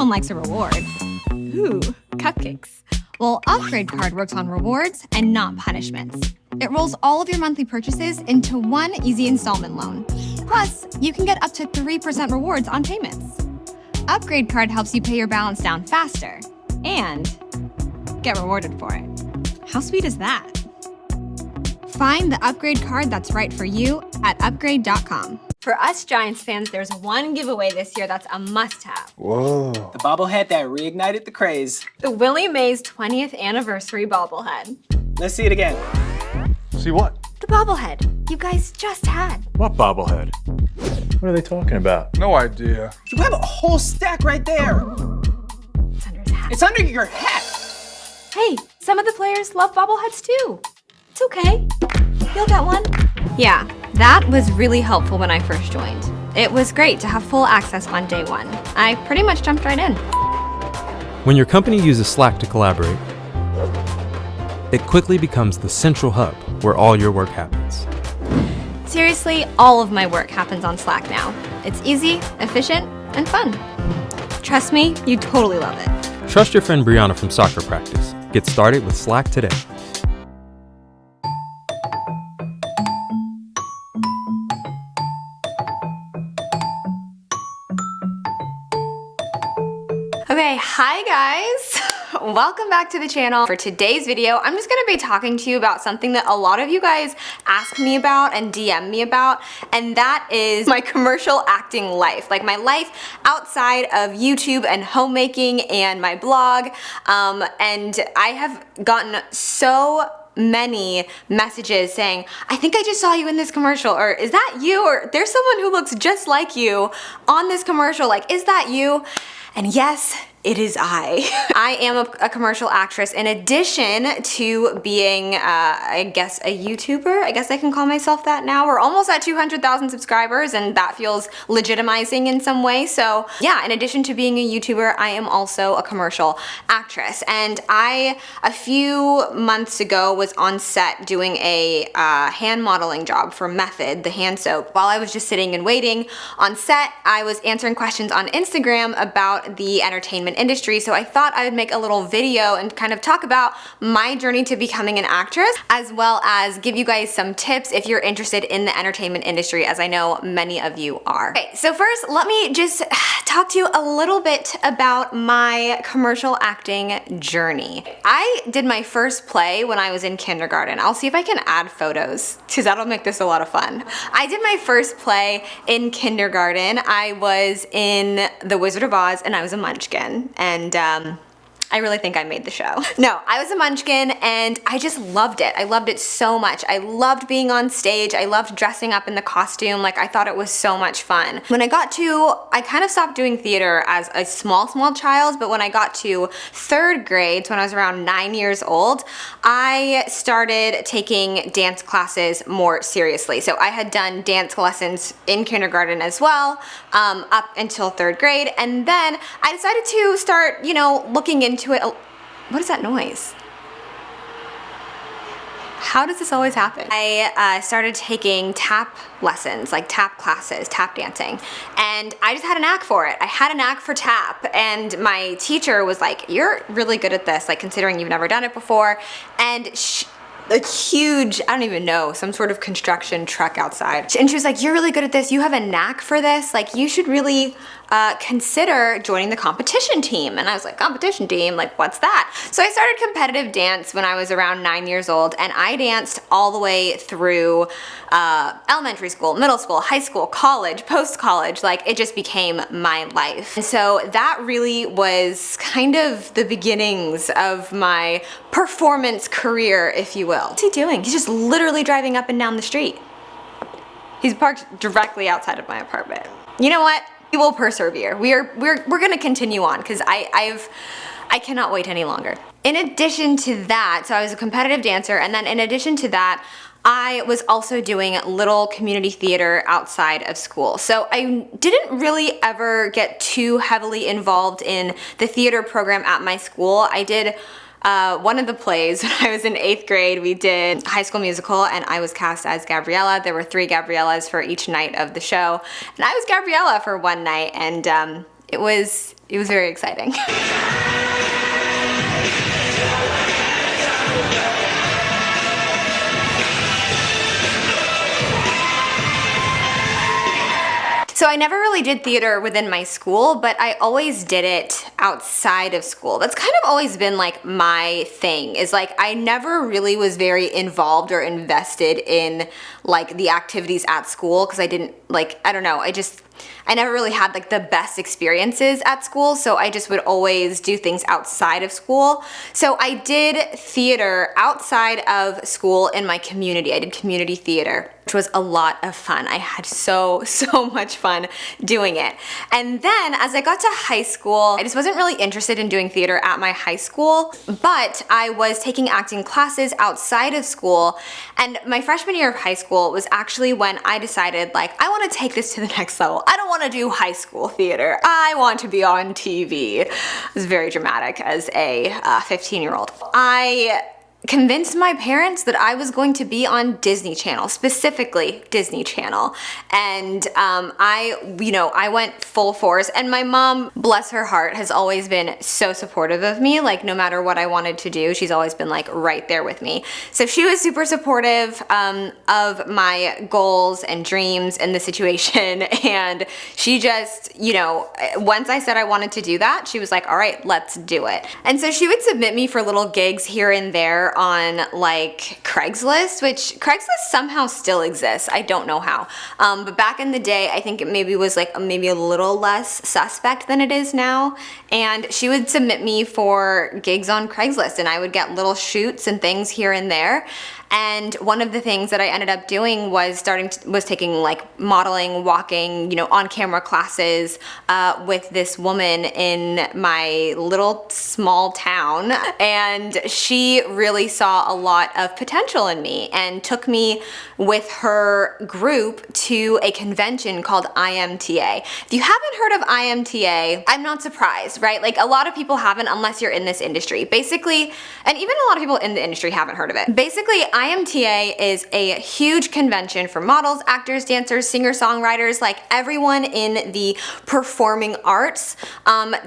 everyone likes a reward. Ooh, cupcakes. Well, Upgrade Card works on rewards and not punishments. It rolls all of your monthly purchases into one easy installment loan. Plus, you can get up to 3% rewards on payments. Upgrade Card helps you pay your balance down faster and get rewarded for it. How sweet is that? Find the Upgrade Card that's right for you at upgrade.com. For us Giants fans, there's one giveaway this year that's a must-have. Whoa. The bobblehead that reignited the craze. The Willie Mays 20th anniversary bobblehead. Let's see it again. See what? The bobblehead you guys just had. What bobblehead? What are they talking about? No idea. You have a whole stack right there. It's under his hat. It's under your hat. Hey, some of the players love bobbleheads too. It's okay. You'll get one. Yeah, that was really helpful when I first joined. It was great to have full access on day one. I pretty much jumped right in. When your company uses Slack to collaborate, it quickly becomes the central hub where all your work happens. Seriously, all of my work happens on Slack now. It's easy, efficient, and fun. Trust me, you totally love it. Trust your friend Brianna from soccer practice. Get started with Slack today. Okay, hi guys. Welcome back to the channel. For today's video, I'm just gonna be talking to you about something that a lot of you guys ask me about and DM me about, and that is my commercial acting life. Like my life outside of YouTube and homemaking and my blog. And I have gotten so many messages saying, I think I just saw you in this commercial, or is that you? Or there's someone who looks just like you on this commercial, like, is that you? And yes, it is I. I am a commercial actress in addition to being, I guess, a YouTuber. I guess I can call myself that now. We're almost at 200,000 subscribers and that feels legitimizing in some way. So yeah, in addition to being a YouTuber, I am also a commercial actress. And I, a few months ago, was on set doing a hand modeling job for Method, the hand soap. While I was just sitting and waiting on set, I was answering questions on Instagram about the entertainment industry, so I thought I would make a little video and kind of talk about my journey to becoming an actress, as well as give you guys some tips if you're interested in the entertainment industry, as I know many of you are. Okay, so first, let me just talk to you a little bit about my commercial acting journey. I did my first play when I was in kindergarten. I'll see if I can add photos, because that'll make this a lot of fun. I did my first play in kindergarten. I was in The Wizard of Oz, and I was a munchkin. And I really think I made the show. No, I was a munchkin and I just loved it. I loved it so much. I loved being on stage. I loved dressing up in the costume. Like, I thought it was so much fun. When I kind of stopped doing theater as a small child, but when I got to 3rd grade, so when I was around 9 years old, I started taking dance classes more seriously. So I had done dance lessons in kindergarten as well, up until 3rd grade. And then I decided to start, looking into it. What is that noise? How does this always happen? I started taking tap lessons, like tap classes, tap dancing, and I just had a knack for it. I had a knack for tap, and my teacher was like, you're really good at this, like considering you've never done it before. And a huge, I don't even know, some sort of construction truck outside. And she was like, you're really good at this. You have a knack for this. Like, you should really consider joining the competition team. And I was like, competition team? Like, what's that? So I started competitive dance when I was around 9 years old, and I danced all the way through elementary school, middle school, high school, college, post-college. Like, it just became my life. And so that really was kind of the beginnings of my performance career, if you will. What's he doing? He's just literally driving up and down the street. He's parked directly outside of my apartment. You know what? We will persevere. We're gonna continue on, because I cannot wait any longer. In addition to that, so I was a competitive dancer, and then in addition to that, I was also doing little community theater outside of school. So I didn't really ever get too heavily involved in the theater program at my school. I did one of the plays when I was in 8th grade. We did High School Musical, and I was cast as Gabriella. There were 3 Gabriellas for each night of the show, and I was Gabriella for one night, and it was very exciting. So I never really did theater within my school, but I always did it outside of school. That's kind of always been like my thing, is like I never really was very involved or invested in like the activities at school because I didn't like, I don't know, I never really had like the best experiences at school, so I just would always do things outside of school. So I did theater outside of school in my community. I did community theater, which was a lot of fun. I had so much fun doing it. And then as I got to high school, I just wasn't really interested in doing theater at my high school, but I was taking acting classes outside of school. And my freshman year of high school was actually when I decided, like, I want to take this to the next level. I don't want to do high school theater. I want to be on TV. It was very dramatic as a 15-year-old. I convinced my parents that I was going to be on Disney Channel, specifically Disney Channel. And I went full force. And my mom, bless her heart, has always been so supportive of me. Like, no matter what I wanted to do, she's always been like right there with me. So she was super supportive of my goals and dreams in the situation. And she just, once I said I wanted to do that, she was like, all right, let's do it. And so she would submit me for little gigs here and there on like Craigslist, which Craigslist somehow still exists. I don't know how. But back in the day, I think it maybe was like maybe a little less suspect than it is now. And she would submit me for gigs on Craigslist, and I would get little shoots and things here and there. And one of the things that I ended up doing was taking like modeling, walking, on-camera classes with this woman in my little small town. And she really saw a lot of potential in me and took me with her group to a convention called IMTA. If you haven't heard of IMTA, I'm not surprised, right? Like, a lot of people haven't unless you're in this industry. Basically, and even a lot of people in the industry haven't heard of it. Basically, IMTA is a huge convention for models, actors, dancers, singer-songwriters, like everyone in the performing arts,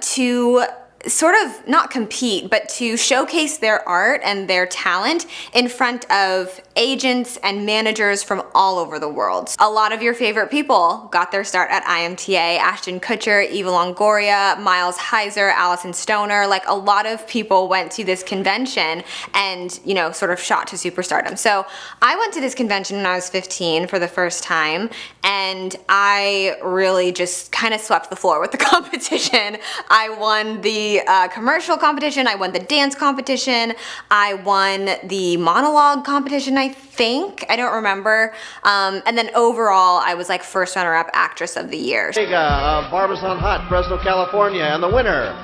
to sort of not compete, but to showcase their art and their talent in front of agents and managers from all over the world. A lot of your favorite people got their start at IMTA. Ashton Kutcher, Eva Longoria, Miles Heiser, Allison Stoner, like a lot of people went to this convention and, sort of shot to superstardom. So I went to this convention when I was 15 for the first time, and I really just kind of swept the floor with the competition. I won the commercial competition, I won the dance competition, I won the monologue competition, I think. I don't remember. And then overall, I was like first runner-up actress of the year. Barbizon Hot, Fresno, California, and the winner,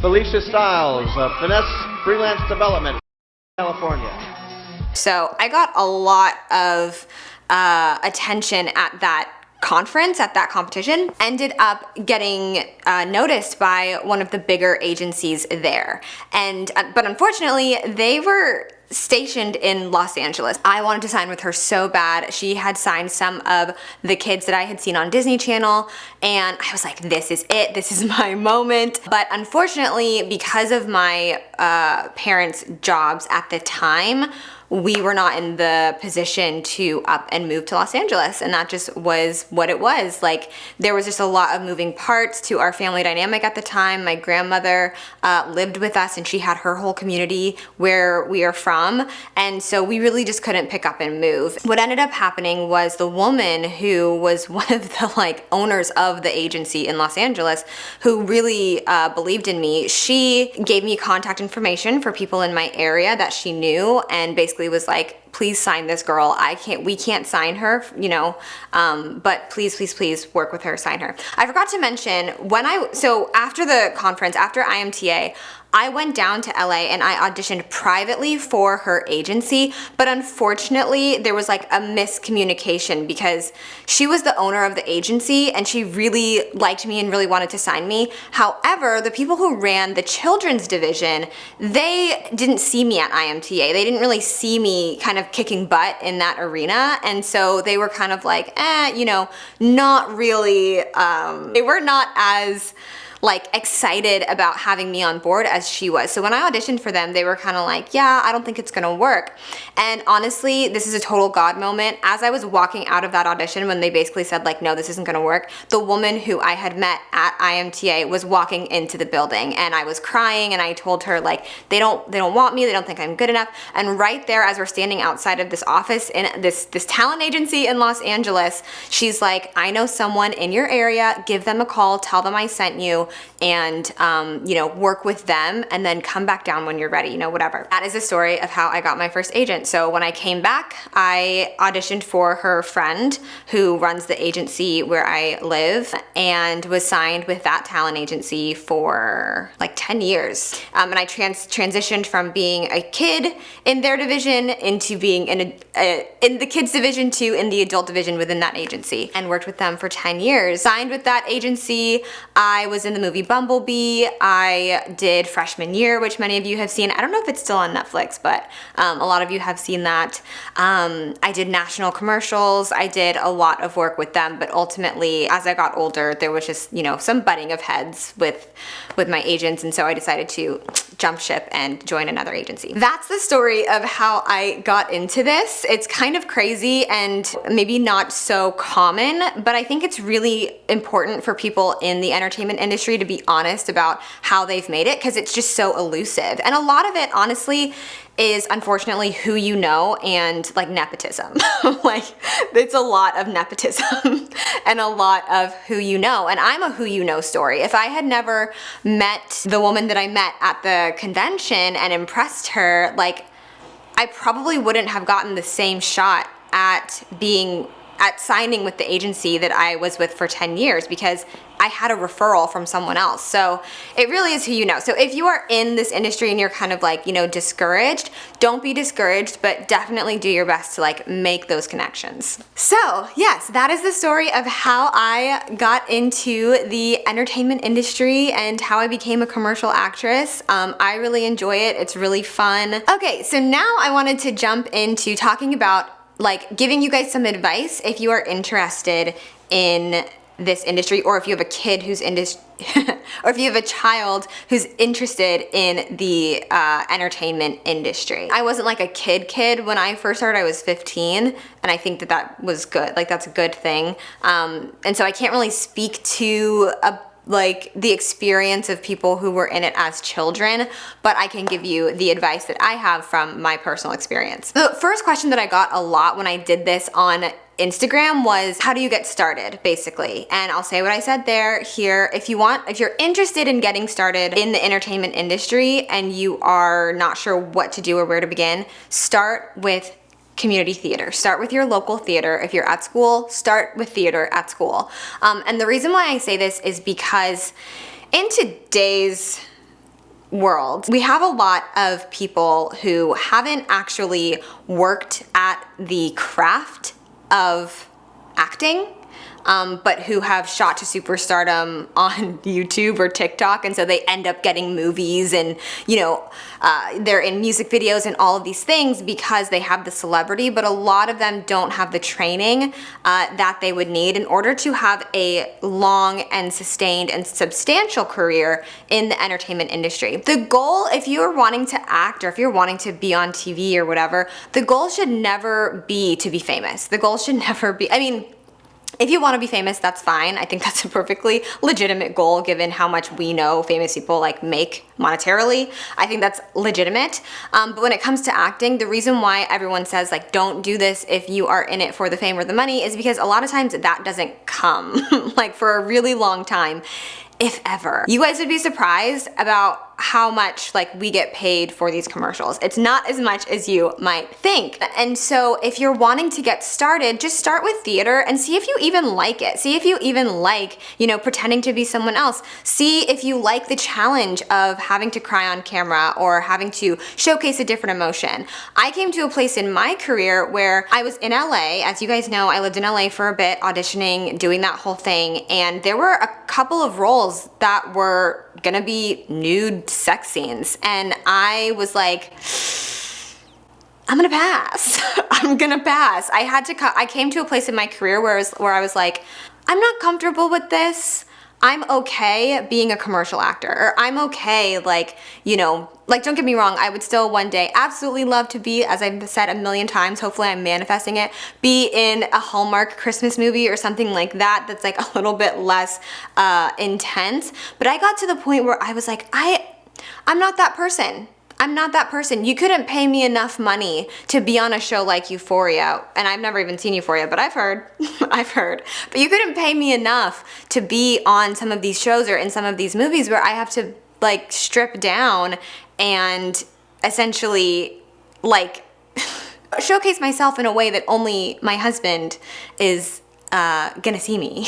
Felicia Stiles of Finesse Freelance Development, California. So I got a lot of attention at that conference, at that competition. Ended up getting noticed by one of the bigger agencies there. But unfortunately, they were stationed in Los Angeles. I wanted to sign with her so bad. She had signed some of the kids that I had seen on Disney Channel, and I was like, this is it, this is my moment. But unfortunately, because of my parents' jobs at the time, we were not in the position to up and move to Los Angeles, and that just was what it was. Like, there was just a lot of moving parts to our family dynamic at the time. My grandmother lived with us, and she had her whole community where we are from, and so we really just couldn't pick up and move. What ended up happening was the woman who was one of the owners of the agency in Los Angeles, who really believed in me, she gave me contact information for people in my area that she knew, and basically was like, please sign this girl. We can't sign her, but please work with her, sign her. I forgot to mention, so after the conference, after IMTA, I went down to LA and I auditioned privately for her agency, but unfortunately there was like a miscommunication because she was the owner of the agency and she really liked me and really wanted to sign me. However, the people who ran the children's division, they didn't see me at IMTA. They didn't really see me kind of kicking butt in that arena, and so they were kind of like, not really, they were not as like excited about having me on board as she was. So when I auditioned for them, they were kind of like, yeah, I don't think it's gonna work. And honestly, this is a total God moment. As I was walking out of that audition, when they basically said like, no, this isn't gonna work, the woman who I had met at IMTA was walking into the building, and I was crying, and I told her like, they don't want me, they don't think I'm good enough. And right there, as we're standing outside of this office in this talent agency in Los Angeles, she's like, I know someone in your area, give them a call, tell them I sent you, and you know, work with them, and then come back down when you're ready, you know, whatever. That is the story of how I got my first agent. So when I came back, I auditioned for her friend who runs the agency where I live, and was signed with that talent agency for like 10 years. And I transitioned from being a kid in their division into being in the kids division to in the adult division within that agency, and worked with them for 10 years. Signed with that agency, I was in the movie Bumblebee. I did Freshman Year, which many of you have seen. I don't know if it's still on Netflix, but a lot of you have seen that. I did national commercials. I did a lot of work with them, but ultimately, as I got older, there was just, you know, some butting of heads with my agents, and so I decided to jump ship and join another agency. That's the story of how I got into this. It's kind of crazy and maybe not so common, but I think it's really important for people in the entertainment industry to be honest about how they've made it, because it's just so elusive. And a lot of it, honestly, is unfortunately who you know and like nepotism. Like, it's a lot of nepotism and a lot of who you know. And I'm a who you know story. If I had never met the woman that I met at the convention and impressed her, like, I probably wouldn't have gotten the same shot at signing with the agency that I was with for 10 years, because I had a referral from someone else. So it really is who you know. So if you are in this industry and you're kind of like, you know, discouraged, don't be discouraged, but definitely do your best to like make those connections. So yes, that is the story of how I got into the entertainment industry and how I became a commercial actress. I really enjoy it. It's really fun. Okay, so now I wanted to jump into talking about like giving you guys some advice if you are interested in this industry, or if you have a kid who's or if you have a child who's interested in the entertainment industry. I wasn't like a kid when I first started. I was 15, and I think that was good. Like, that's a good thing. And so I can't really speak to like the experience of people who were in it as children, but I can give you the advice that I have from my personal experience. The first question that I got a lot when I did this on Instagram was, how do you get started, basically? And I'll say what I said here. If you're interested in getting started in the entertainment industry and you are not sure what to do or where to begin, start with community theater. Start with your local theater. If you're at school, start with theater at school. And the reason why I say this is because in today's world, we have a lot of people who haven't actually worked at the craft of acting, but who have shot to superstardom on YouTube or TikTok, and so they end up getting movies, and you know, they're in music videos and all of these things because they have the celebrity, but a lot of them don't have the training that they would need in order to have a long and sustained and substantial career in the entertainment industry. The goal, if you're wanting to act or if you're wanting to be on TV or whatever, the goal should never be to be famous. The goal should never be, I mean, if you want to be famous, that's fine. I think that's a perfectly legitimate goal given how much we know famous people like make monetarily. I think that's legitimate. But when it comes to acting, the reason why everyone says like don't do this if you are in it for the fame or the money is because a lot of times that doesn't come like for a really long time, if ever. You guys would be surprised about how much like we get paid for these commercials. It's not as much as you might think. And so if you're wanting to get started, just start with theater and see if you even like it. See if you even like, you know, pretending to be someone else. See if you like the challenge of having to cry on camera or having to showcase a different emotion. I came to a place in my career where I was in LA. As you guys know, I lived in LA for a bit, auditioning, doing that whole thing, and there were a couple of roles that were gonna be nude sex scenes, and I was like, I'm gonna pass. I'm gonna pass. I came to a place in my career where I was like, I'm not comfortable with this. I'm okay being a commercial actor, or I'm okay, like, you know, like, don't get me wrong, I would still one day absolutely love to be, as I've said a million times, hopefully I'm manifesting it, be in a Hallmark Christmas movie or something like that that's like a little bit less intense. But I got to the point where I was like, I'm not that person. I'm not that person. You couldn't pay me enough money to be on a show like Euphoria, and I've never even seen Euphoria, but I've heard, I've heard. But you couldn't pay me enough to be on some of these shows or in some of these movies where I have to like strip down and essentially like showcase myself in a way that only my husband is gonna see me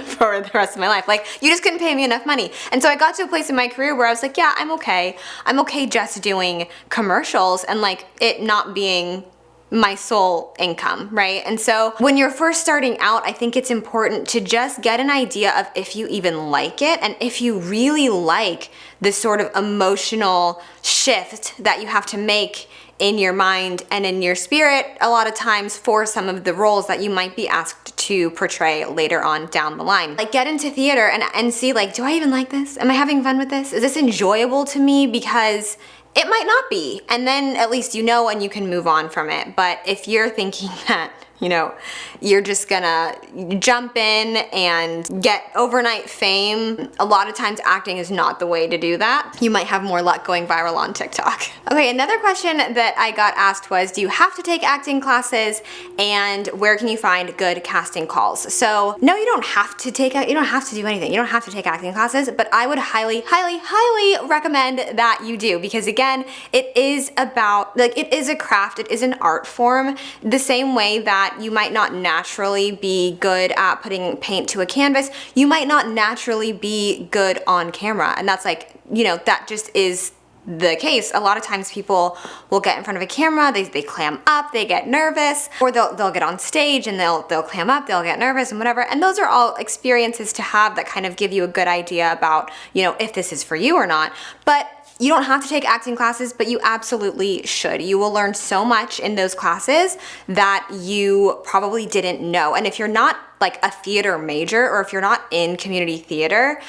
for the rest of my life. Like, you just couldn't pay me enough money. And so I got to a place in my career where I was like, yeah, I'm okay. I'm okay just doing commercials and like it not being my sole income, right? And so when you're first starting out, I think it's important to just get an idea of if you even like it and if you really like this sort of emotional shift that you have to make in your mind and in your spirit a lot of times for some of the roles that you might be asked to portray later on down the line. Like, get into theater and see, like, do I even like this? Am I having fun with this? Is this enjoyable to me? Because it might not be. And then at least you know and you can move on from it. But if you're thinking that, you know, you're just gonna jump in and get overnight fame, a lot of times acting is not the way to do that. You might have more luck going viral on TikTok. Okay, another question that I got asked was, do you have to take acting classes, and where can you find good casting calls? So no, you don't have to take, you don't have to do anything. You don't have to take acting classes, but I would highly, highly, highly recommend that you do, because again, it is about, like, it is a craft, it is an art form, the same way that you might not naturally be good at putting paint to a canvas, you might not naturally be good on camera. And that's like, you know, that just is the case. A lot of times people will get in front of a camera, they clam up, they get nervous, or they'll get on stage and they'll clam up, they'll get nervous and whatever. And those are all experiences to have that kind of give you a good idea about, you know, if this is for you or not. But you don't have to take acting classes, but you absolutely should. You will learn so much in those classes that you probably didn't know. And if you're not like a theater major, or if you're not in community theater,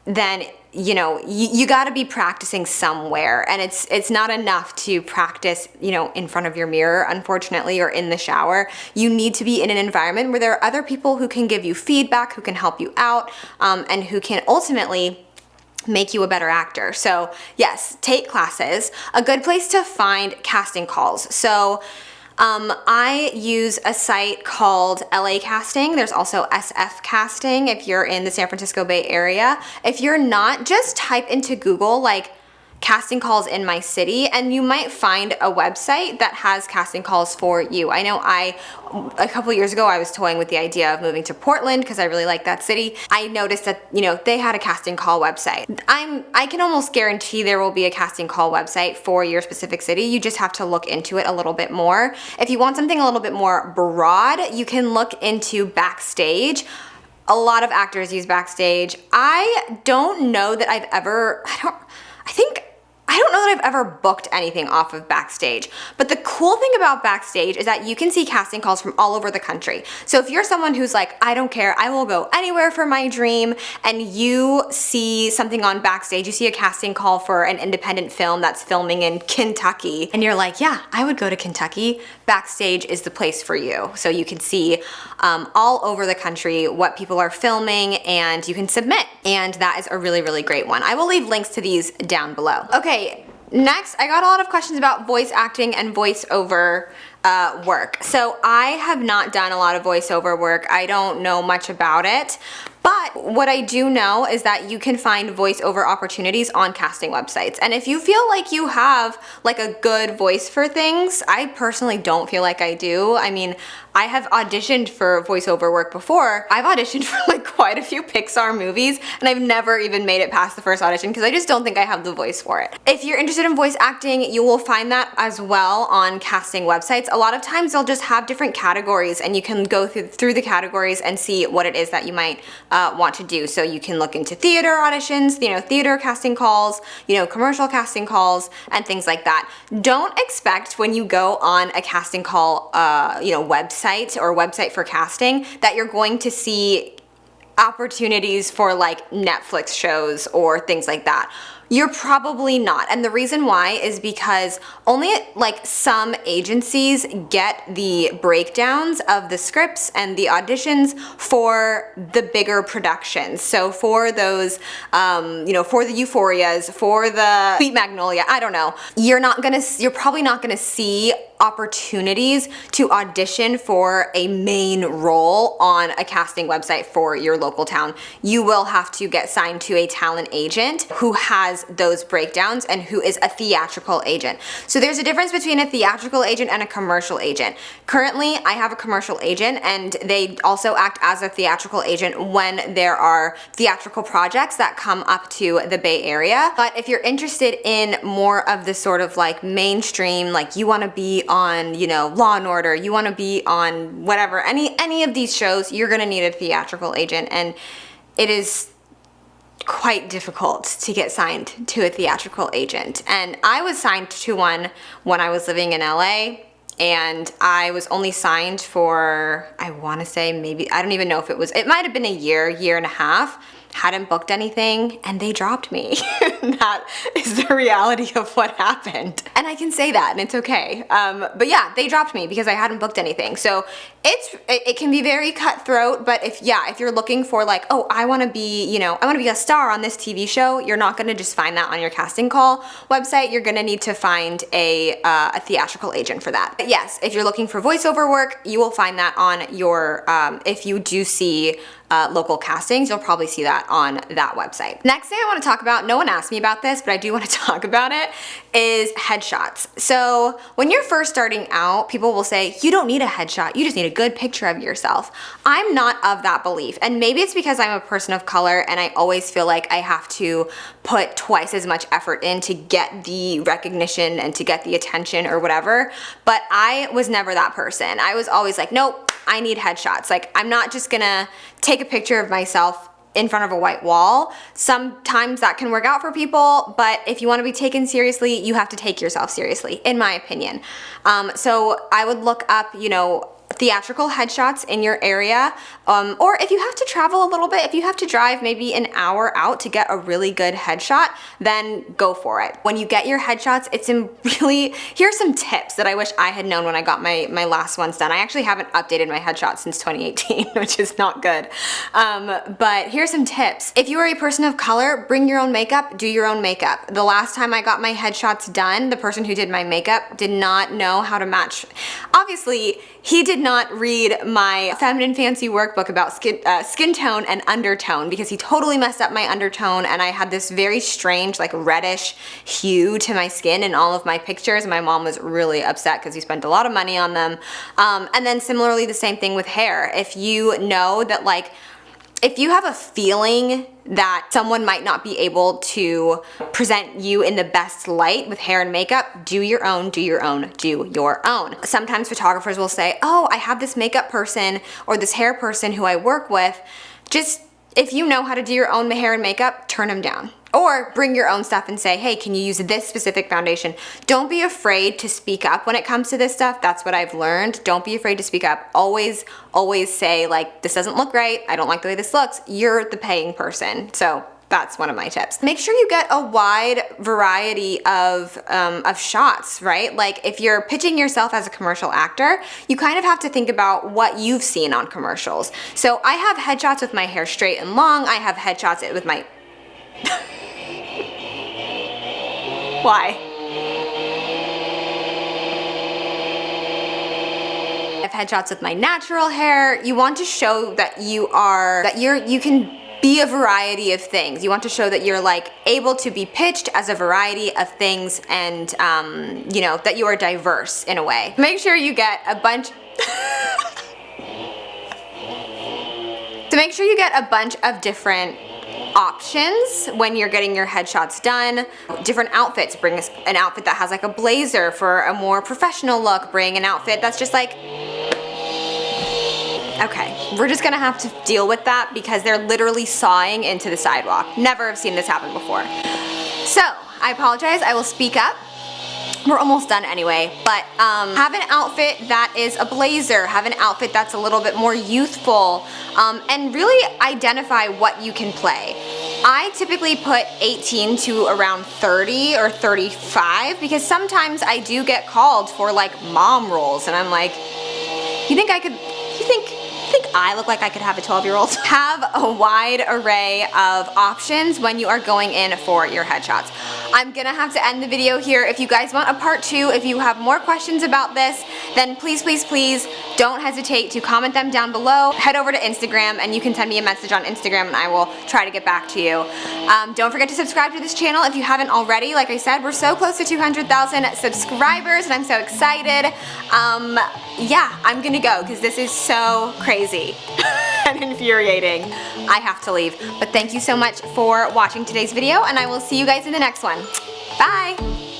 then you know, you got to be practicing somewhere, and it's not enough to practice, you know, in front of your mirror, unfortunately, or in the shower. You need to be in an environment where there are other people who can give you feedback, who can help you out, and who can ultimately make you a better actor. So yes, take classes. A good place to find casting calls. So I use a site called LA Casting. There's also SF Casting if you're in the San Francisco Bay Area. If you're not, just type into Google like casting calls in my city, and you might find a website that has casting calls for you. I know a couple years ago I was toying with the idea of moving to Portland because I really like that city. I noticed that, you know, they had a casting call website. I can almost guarantee there will be a casting call website for your specific city. You just have to look into it a little bit more. If you want something a little bit more broad, you can look into Backstage. A lot of actors use Backstage. I don't know that I've ever, I don't know that I've ever booked anything off of Backstage, but the cool thing about Backstage is that you can see casting calls from all over the country. So if you're someone who's like, I don't care, I will go anywhere for my dream, and you see something on Backstage, you see a casting call for an independent film that's filming in Kentucky, and you're like, yeah, I would go to Kentucky, Backstage is the place for you. So you can see all over the country what people are filming, and you can submit, and that is a really, really great one. I will leave links to these down below. Okay, next, I got a lot of questions about voice acting and voiceover work. So I have not done a lot of voiceover work. I don't know much about it. But what I do know is that you can find voiceover opportunities on casting websites. And if you feel like you have like a good voice for things, I personally don't feel like I do. I mean, I have auditioned for voiceover work before. I've auditioned for like quite a few Pixar movies, and I've never even made it past the first audition because I just don't think I have the voice for it. If you're interested in voice acting, you will find that as well on casting websites. A lot of times they'll just have different categories, and you can go through the categories and see what it is that you might want to do. So you can look into theater auditions, you know, theater casting calls, you know, commercial casting calls, and things like that. Don't expect when you go on a casting call, you know, website or website for casting that you're going to see opportunities for like Netflix shows or things like that. You're probably not. And the reason why is because only like some agencies get the breakdowns of the scripts and the auditions for the bigger productions. So for those, you know, for the Euphorias, for the Sweet Magnolia, I don't know. You're probably not gonna see opportunities to audition for a main role on a casting website for your local town. You will have to get signed to a talent agent who has those breakdowns and who is a theatrical agent. So there's a difference between a theatrical agent and a commercial agent. Currently, I have a commercial agent and they also act as a theatrical agent when there are theatrical projects that come up to the Bay Area. But if you're interested in more of the sort of like mainstream, like you want to be on, you know, Law and Order, you want to be on whatever, any of these shows, you're going to need a theatrical agent, and it is quite difficult to get signed to a theatrical agent. And I was signed to one when I was living in LA, and I was only signed for, I want to say maybe, I don't even know if it might have been a year and a half. Hadn't booked anything, and they dropped me. That is the reality of what happened. And I can say that, and it's okay. But yeah, they dropped me because I hadn't booked anything. So it can be very cutthroat, but if you're looking for like, oh, I wanna be, you know, I wanna be a star on this TV show, you're not gonna just find that on your casting call website. You're gonna need to find a theatrical agent for that. But yes, if you're looking for voiceover work, you will find that on your, if you do see local castings, you'll probably see that on that website. Next thing I want to talk about, no one asked me about this, but I do want to talk about it, is headshots. So when you're first starting out, people will say, you don't need a headshot, you just need a good picture of yourself. I'm not of that belief, and maybe it's because I'm a person of color and I always feel like I have to put twice as much effort in to get the recognition and to get the attention or whatever, but I was never that person. I was always like, nope, I need headshots. Like, I'm not just gonna take a picture of myself in front of a white wall. Sometimes that can work out for people, but if you want to be taken seriously, you have to take yourself seriously, in my opinion. So I would look up, you know, theatrical headshots in your area, or if you have to travel a little bit, if you have to drive maybe an hour out to get a really good headshot, then go for it. When you get your headshots, here's some tips that I wish I had known when I got my last ones done. I actually haven't updated my headshot since 2018, which is not good. But here's some tips. If you are a person of color, bring your own makeup, do your own makeup. The last time I got my headshots done, the person who did my makeup did not know how to match. Obviously, he did not read my Feminine Fancy workbook about skin tone and undertone, because he totally messed up my undertone, and I had this very strange like reddish hue to my skin in all of my pictures. My mom was really upset because we spent a lot of money on them. And then similarly, the same thing with hair. If you know that, like, if you have a feeling that someone might not be able to present you in the best light with hair and makeup, do your own, do your own, do your own. Sometimes photographers will say, oh, I have this makeup person or this hair person who I work with. Just, if you know how to do your own hair and makeup, turn them down. Or bring your own stuff and say, hey, can you use this specific foundation? Don't be afraid to speak up when it comes to this stuff. That's what I've learned. Don't be afraid to speak up. Always say, like, this doesn't look right. I don't like the way this looks. You're the paying person. So that's one of my tips. Make sure you get a wide variety of shots, right? Like, if you're pitching yourself as a commercial actor, you kind of have to think about what you've seen on commercials. So I have headshots with my hair straight and long. I have headshots with my... Why? I have headshots with my natural hair. You want to show that you can be a variety of things. You want to show that you're like able to be pitched as a variety of things, and you know, that you are diverse in a way. Make sure you get a bunch to make sure you get a bunch of different options when you're getting your headshots done. Different outfits. Bring an outfit that has like a blazer for a more professional look. Bring an outfit that's just like... Okay, we're just gonna have to deal with that because they're literally sawing into the sidewalk. Never have seen this happen before. So, I apologize. I will speak up. we're almost done anyway, but have an outfit that is a blazer, have an outfit that's a little bit more youthful, and really identify what you can play. I typically put 18 to around 30 or 35 because sometimes I do get called for like mom roles and I'm like, you think I look like I could have a 12-year-old? Have a wide array of options when you are going in for your headshots. I'm gonna have to end the video here. If you guys want a part 2, if you have more questions about this, then please, please, please don't hesitate to comment them down below. Head over to Instagram and you can send me a message on Instagram and I will try to get back to you. Don't forget to subscribe to this channel if you haven't already. Like I said, we're so close to 200,000 subscribers and I'm so excited. Yeah, I'm gonna go because this is so crazy and infuriating. I have to leave. But thank you so much for watching today's video and I will see you guys in the next one. Bye!